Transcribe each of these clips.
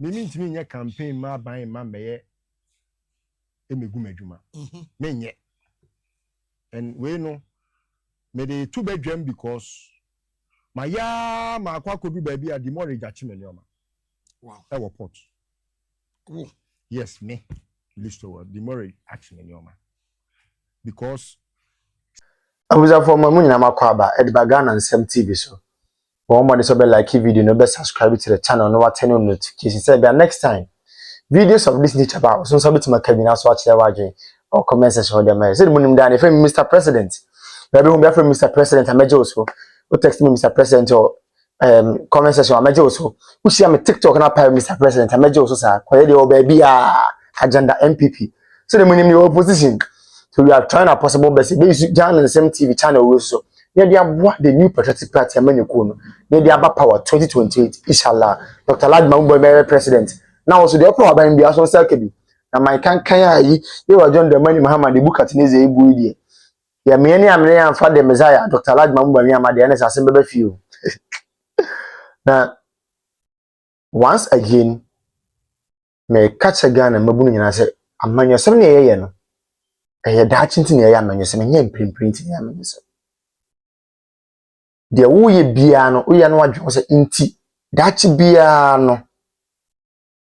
me mean to me your campaign ma ban ma meye emegu medwuma me nye and we know me dey two bedroom because my ya ma kwa kobi baby at the more rejachi me nyoma wow e wo pot oh yes me Listowel the more action me nyoma because abuza for mamu nyina makwaba Edbagana and Sem TV so one more so be like video no be subscribe to the channel no turn on notification say be next time videos of this nature about so bit my cabin so watch the or comment section for them say munim dan if Mr. President baby who be from Mr. President ameje so o text me Mr. President or comment section ameje so who see me TikTok na pa Mr. President ameje so sir koye dey o baby agenda MPP so the munim the opposition so we are trying our possible best be use Jan and Sem TV channel also near the new Prophetic party amanyeko no near the aba power 2028 inshallah Dr. Ladma Mboy president now also the power by Mbia so selkebi na my kan ayi you John the money Mahama the book at neze ebu die ya me ni amene ya fa the Messiah Dr. Ladma Mboy amade na sase bebe fie na once again me catch Ghana mabunu nyina se amanyosem ne yeye no da chinti ne yeye amanyosem nye mprint ne amanyosem de wo ye bia no wo ye no wadwo se inti dachi bia no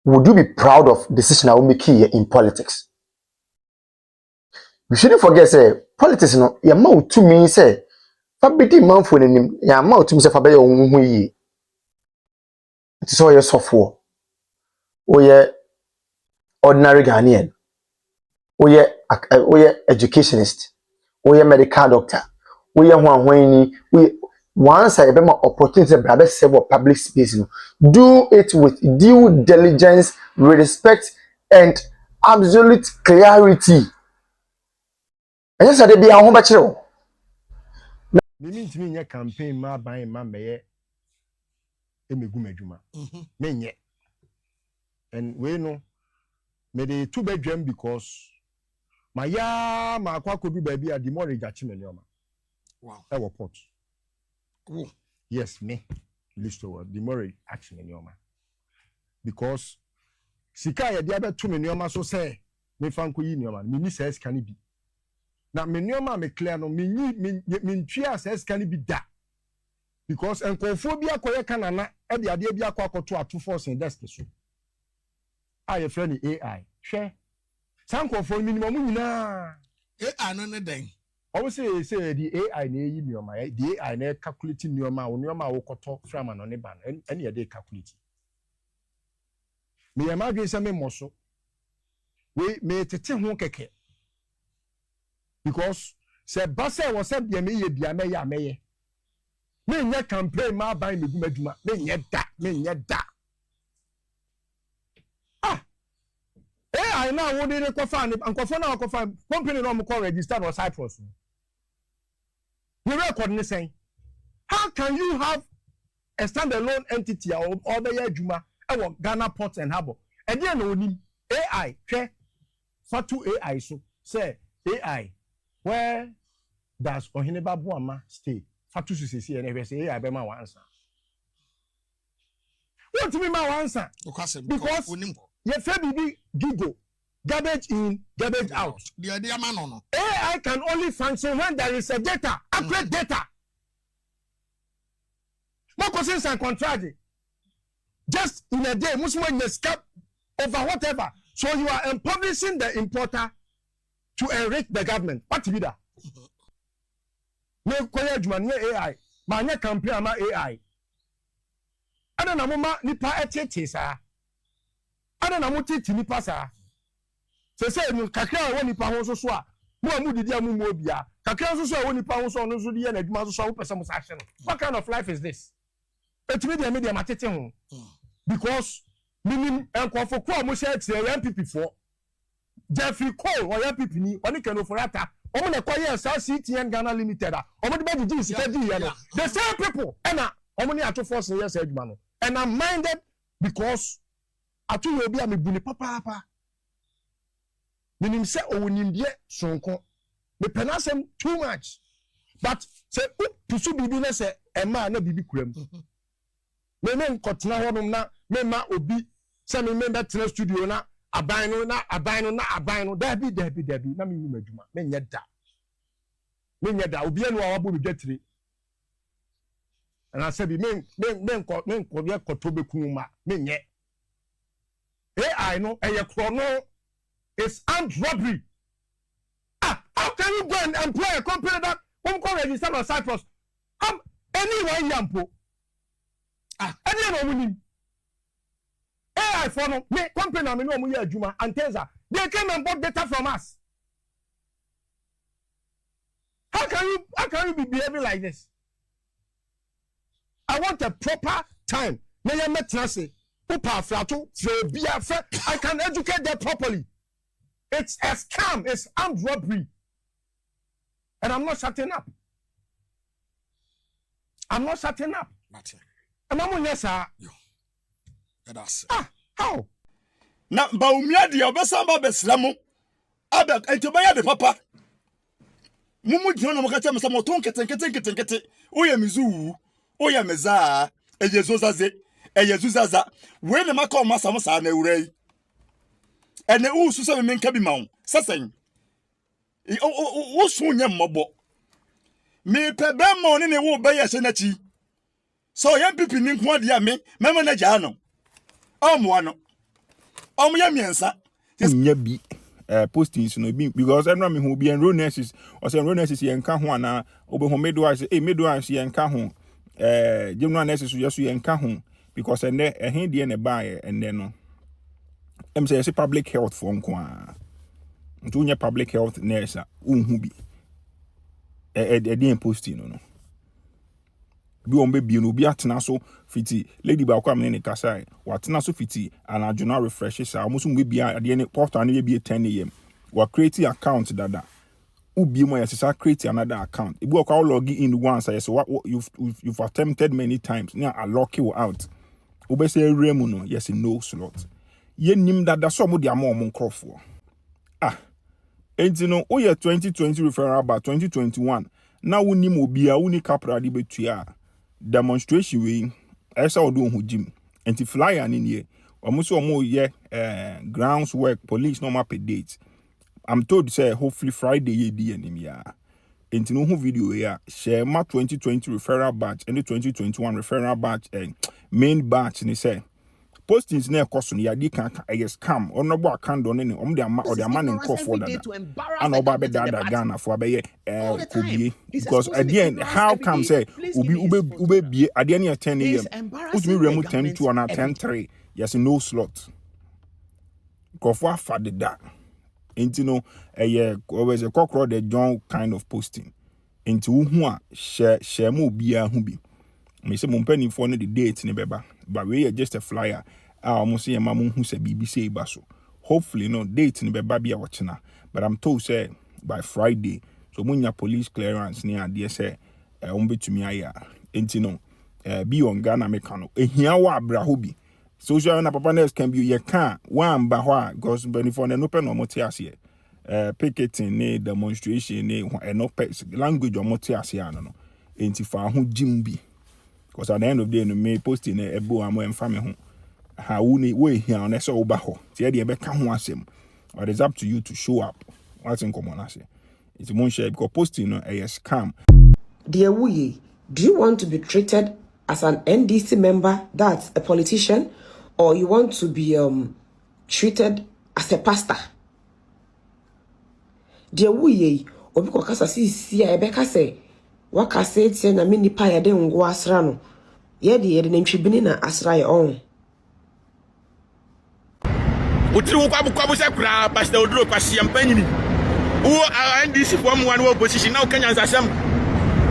would you be proud of decision I will make here in politics? You shouldn't forget, say, politics, no, your mouth to me, say, Fabity Manful in him, your mouth to me, say, Fabe, it is all your software, or your ordinary Ghanaian, or your educationist, or your medical doctor, or your one once I have my opportunity to serve public space, do it with due diligence, respect, and absolute clarity. I just said, be a home bachelor. me mean to me your campaign ma ban ma meye emegu medwuma me nye and we know me dey two bedroom because my ya ma kwa kobi baby at the more rejachi me nyoma wow e wo pot oh yes me Listowel the more action in nyoma because sika ye dia beto me nyoma so say me fanko yi nyoma me ni say sika ni bi na me nyoma me clear no me ntwia say sika ni bi da because enkofo bi akoye kanana e de ade bi akoto ato force in desk so aye friend AI hwe sankofo minimum nyina AI no ne den I say the AI na yi nyoma the AI na calculate nyoma wo koto from an ne ban any dey calculate me ya magwe say me moso we me tete ho keke because say basa wo say bia me ye bia me ya meye me nya campaign ma ban me gumaduma me nya da AI na wo dey ko fa ankofo na ko fa company no mo ko register on Cyprus. We record this saying, how can you have a standalone entity or the Juma or Ghana Ports and Harbor? And then only AI, Fatu AI, so say AI, where does Ohineba Buama stay? Fatu Susi and every say AI be my answer. What to be my answer? Because your baby Gigo. Garbage in, garbage out. The idea man no. AI can only function when there is a data, accurate data. No questions and contract. Just in a day, Muslim escape over whatever. So you are empowering the importer to enrich the government. What to be that? No college AI. Manya campaign ama AI. Ada na mama nipa etete sa. Ada na mutiti nipa sa. Say no kakra woni pa ho so a mo amudidi amu mo bia kakra so woni pa ho so no so de na adwuma so wo pese mo sa hye no. What kind of life is this? Etimi de media matete ho because minim enkofo ko mo share tie MPP for Jeffrey Cole or MPP ni oni kano forata omo na koye sa CTN Ghana Limited a omo de ba digi sika di here no the same people na omo ni ato force yes adwuma no and I'm minded because atu we bia me buni papa minim say owunimdie sonko me penasem too much but say pusu bibi na say ema na bibi kuram me nkotena honum na me ma obi Say me better studio na aban no dabi na me nim adwuma me nyɛ da obi anu a wabo me dwatire and I say be men ko kotobeku ma me nyɛ AI no chrono is armed robbery. How can you go and employ a company that won't come register on Cyprus? Anyone yampo. Anyone AI for no me company me no mu ya adwuma Anteza. They came and bought data from us. How can you be behaving like this? I want a proper time. Me ya metra say I can educate them properly. It's a scam, it's armed robbery. And I'm not shutting up. And I'm on yes, sir. How? Na baumia dia obesamba beslamo abek entobaya de papa mumu dino no makacha mesamo ton keten oya mizu oya meza eyezuzaza we ne maka omasa sa na ewurei ene usu se me nka bi ma wo sesen usu nye mmobo me pebe mo ne wo be ye se na chi so yan pipi ni nko ade ame memo na ja no omo ano omo ya miensa nya bi postings no bi because everyone me who be enroll nurses or say enroll nurses ye nka ho ana obe ho midwives midwives ye nka ho general nurses so ye nka ho because and he de na buy and then no em say public health for nko a nto nya public health nurse unhu bi posting no bi on be no bi atena so fiti lady ba kwa me ne kasa watena so fiti ana journal refreshes a almost be bia ade ne portal ne be 10 am wa create account dada ubi mo yesa create another account ibu kwa log in once yes what you've attempted many times now I lock you out obe say remu no yes no slot ye nim dada so mo de am nkrofo enti no o ye 2020 referral about 2021 na woni mo bia woni capra de betua demonstration we esa odo ho jim enti flyer ni ne omuso omo ye grounds work police no map date I'm told say hopefully Friday ye di enim ya enti no ho video ya share ma 2020 referral batch and the 2021 referral batch main batch ni say postings na ekoso no ya di kan yes scam onobo account on ne om de ama or de ama nko for that and oba be dada Ghana for be kobie because again how come say ube bie ade na 10 am put me remu 10 to na 10 3 yes no slot go for afade da enti no always a cockroach the John kind of posting into who a share mo bia hu bi me say mo mpani for no the date ne beba but we are just a flyer almost say mamu hu say BBC ba so hopefully no date ne beba bia watchna but I'm told say by Friday so munya police clearance ne ade say betumi aya enti no be on Ghana mekano ehia wa abraho bi social na papa nurse can be ye can one ba ho because benefit no pen no motiase picketing ne demonstration ne no language o motiase ano no enti fa ho jim bi because at the end of the day no me posting e ebo am emfa me ho ha woni we hia na so ba ho tie de be ka ho asem but it's up to you to show up what's in common as it's mon share because posting no a scam. Dear Wuyi, do you want to be treated as an NDC member, that's a politician, or you want to be treated as a pastor? Dear Wuyi, obi ko kasa si a ebe kase waka say tie na me nipa ya de ngo asra no ye de ntwibini na asra ya on utiri kwa se kura pastor oduro kwasi ampanyini wo NDC for mu one opposition na ukanya nsasam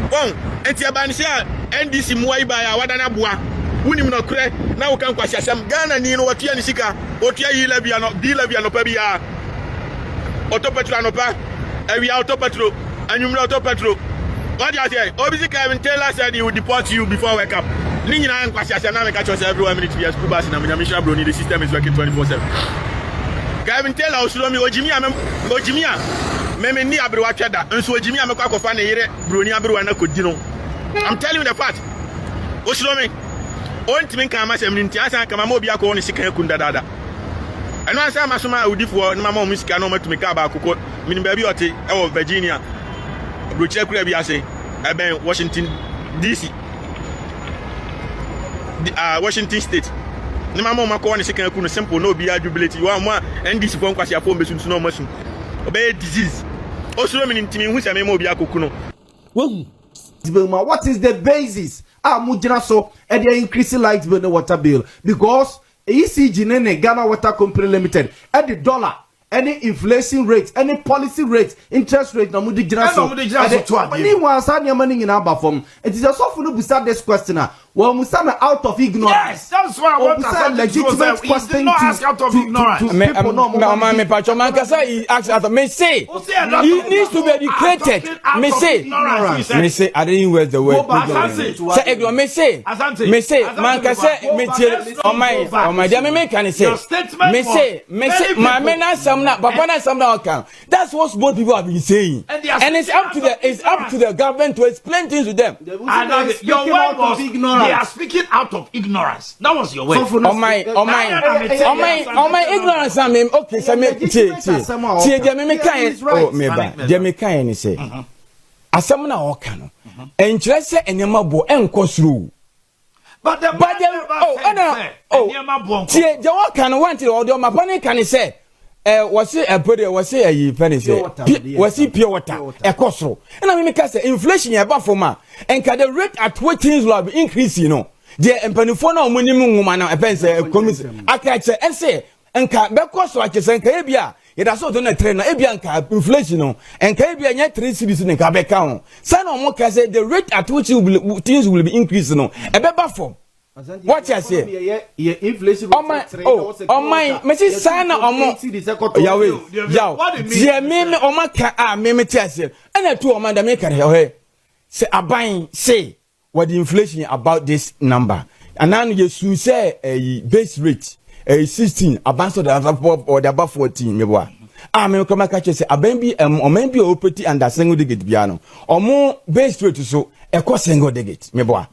bon enti aba ni sia NDC mu ai ba ya wada na boa wunim no kure na ukan kwasi asam Ghana ni no watua ni sika otua yi labia no pa bia autopetro no pa ewia autopetro anyumra autopetro. What do you say? Obviously, Kevin Taylor said he would deport you before wake up. Nina and Kwasi na make us every 1 minute to be a school bus in a mission brony. The system is working 24/7. Kevin Taylor also me Ojimia me ni abrewa tweda nso Ojimia me kwa kofa na yire brony abrewa na kodino. I'm telling you the fact. Oslo me on to me come as a minute as I come a mobile on the second kunda dada. And once I'm a summer would for my mom is canoma to make about cook, meaning baby or Virginia, which I say, I've been Washington DC, Washington State. No mama call the second kun simple no be jubilate. You are more and this phone because your phone is no mushroom. Obey disease. Also, meaning to me, which I may mobile cook. Well, what is the basis? Mujina so and they increasing light bill and water bill because ECG nene Ghana Water Company Limited at the dollar any inflation rate any policy rate interest rate na mudi jina so any one san money in our form it is just so for beside this question well musame out of ignorance. Yes, that's why I want to say legitimate question. He did not ask out of ignorance. Me patcho man kasa he ask out of me say he needs to be educated. Me say I didn't use the word say ignorance me say man kasa me tell on my dia me can say me say my men na some na papa na some na can. That's what most people have been saying and it's up to the government to explain things to them. Your word was ignorance. They are speaking out of ignorance. That was your word. On my ignorance, I mean, okay, so me can say, as someone I walk on, and just say, and your mabo and cosru. But the walk on wanted or my pony can say. Was it a body? Was it a penny? Was it pure water? A costro. And I mean, because inflation is above for ma. And can the rate at what things will increase, you know. The empanifono minimum woman, a pencil, commission. I can say, and say, and can back cost like a Sankabia. It has also done a trainer, Abianca, inflation, and Caribbean yet 3 cities in a Quebec. Son or more can say the rate at which things will be increasing, a better form. What I say? Inflation. Oh my, Mrs. Sana or more. Yahweh, dear me, or my car, me, and I told my maker here. Say, I buying, say, what the inflation about this number. And now you soon say a base rate, a 16, advance of the above or the above 14. I may come catch say, a baby, or maybe a pretty and a single digit piano, or more base rate so, a cost single digit, me boy.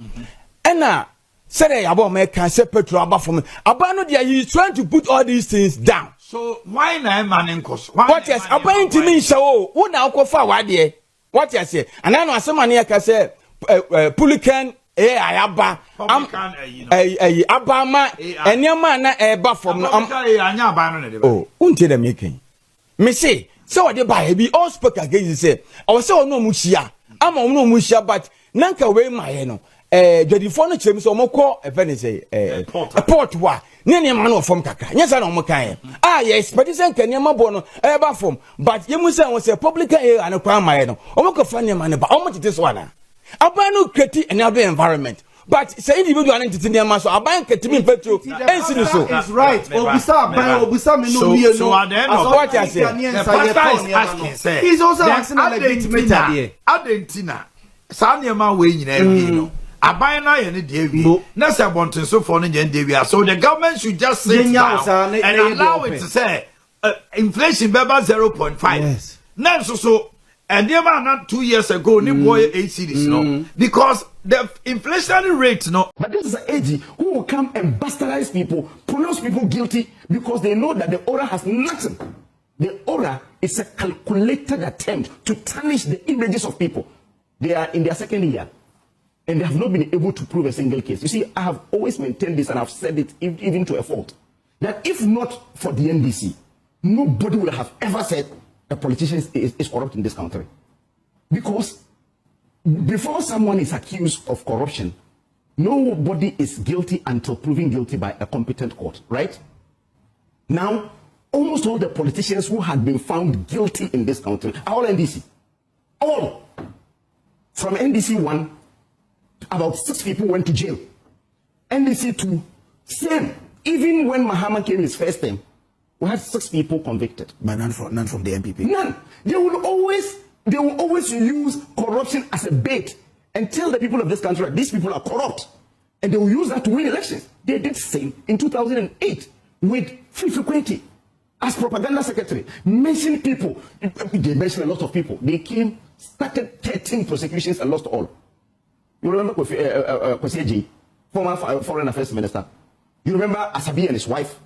And now, say about my cancer petrol about for me. Abano dia he is trying to put all these things down. So why na man in cost? What yes, about to me so who now go for what there? What you say? And I know some man here can say Pulican ayaba abama enyama na eba from oh unti the making. Me say so what they buy be all spoke against say I was say no mushia am no mushia but nanka we my no the phone chem so mo call e fe say a port wa ne man no from kaka nyesa na mo kan yes but this kan ne ma bo no e ba from but yemu say won say public area na kwa my no o mo ko fa ne man ba o mo tete so na abanu kreti another environment but say individual entity ne ma so aban kreti mi petro ensi so is right obisa me no me so at the end of what you say the pastor is asking say he's also asking a legitimate idea adentina sa ne ma we nyina bi no aban na ye ne de wi na say bonten so for no yen de wi so the government should just sit down and allow it to say inflation beba 0.5 yes na so and they were not 2 years ago ni boy 8 cities no because the inflation rate no but this is an AG who will come and bastardize people pronounce people guilty because they know that the order has nothing. The order is a calculated attempt to tarnish the images of people. They are in their second year and they have not been able to prove a single case. You see, I have always maintained this and I've said it even to a fault, that if not for the NDC, nobody would have ever said a politician is corrupt in this country. Because before someone is accused of corruption, nobody is guilty until proven guilty by a competent court, right? Now, almost all the politicians who had been found guilty in this country are all NDC. All. From NDC 1, about 6 people went to jail. NDC 2, same. Even when Mahama came his first time, we had 6 people convicted. But none from the MPP. None. They will always use corruption as a bait and tell the people of this country that these people are corrupt. And they will use that to win elections. They did the same in 2008 with Regr3t as propaganda secretary. Mentioned people. They mentioned a lot of people. They came, started 13 prosecutions and lost all. You remember Kwesi former foreign affairs minister. You remember Asabi and his wife?